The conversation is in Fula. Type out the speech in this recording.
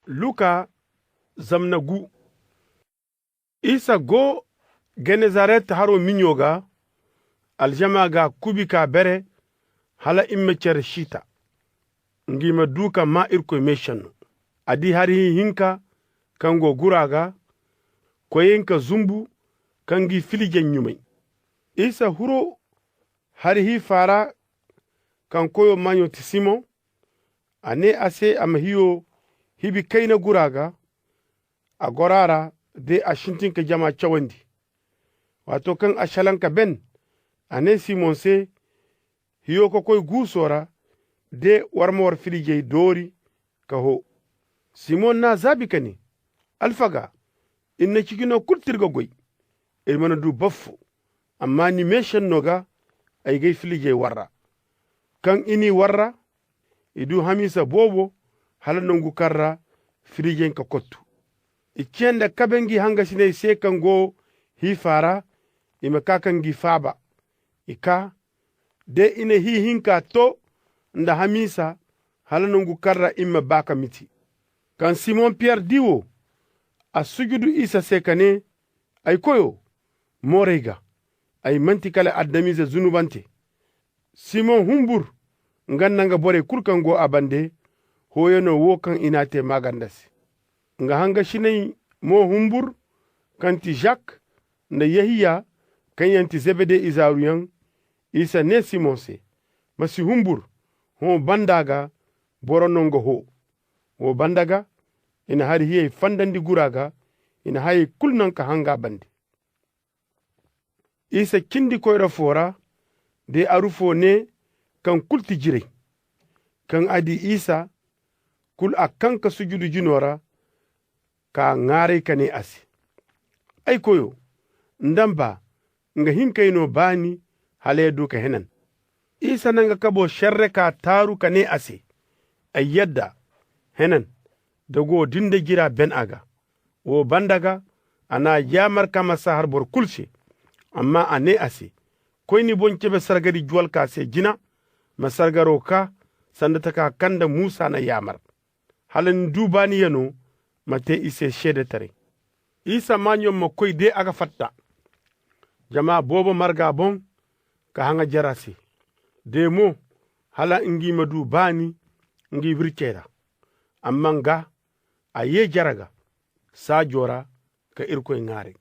Luka zamna gu. Isa go Genezaret haro minyoga aljama ga kubika bere hala immecer shita. Ngima duka ma irko meshanu. Adi hari hinka kango guraga koyenka zumbu kangi filije nyumai. Isa huro hari hi fara kankoyo manyo tisimo ane ase amahiyo hibi kaina guraga agorara de ashintinka jama chawandi. Wato kan ashalanka ben ane Simon se hiyo kokoy gusora de warmor filije dori kaho. Simon na zabi kani alfaga inna chikino kultirga goy irmana du bafu amma ni meshan noga ay gay filije warra kan ini warra idu hamisa bobo hala nongu karra filijen ka kottu ikenda kabengi hanga sine se kango hi fara ima kakangi faba ika de ine hi hinka to nda hamisa hala nongu karra ima baka miti kan Simon Pierre diwo a sujudu Isa sekane ay koyo morega ay mantikale addamize zunubante Simon humbur ngannanga bore kurkango abande hoyono wo kan inate magandasi nga hanga shinay mo humbur kanti Jacques nda Yahiya kanyanti Zebede Isaruyan Isa ne Simon se masi humbur ho bandaga boronongo ho bandaga ina hari hiye fandandi guraga ina hayi kulnanka hanga bande Isa kindi koyra fora de arufo ne kan kulti jire kan adi Isa kul akanka sujudu jinora ka ngare kane asi ay koyo ndamba nga hinkayno bani haledu ka henan Isa nanga kabo sharre ka taru kane asi ay yadda henan dago dinde jira ben aga wo bandaga ana yamar kama sahar bor kulse amma ane asi koyni boncebe sargari juwal ka se jina masargaro ka sandata ka kanda Musa na yamar halan dubani yano mate ise shede tare Isa manyo makoy de aga fatta jama bobo marga bon ka hanga jarasi demo hala ingi madu bani ngi virkera amma nga aye jaraga sa jora ka irkoy ngare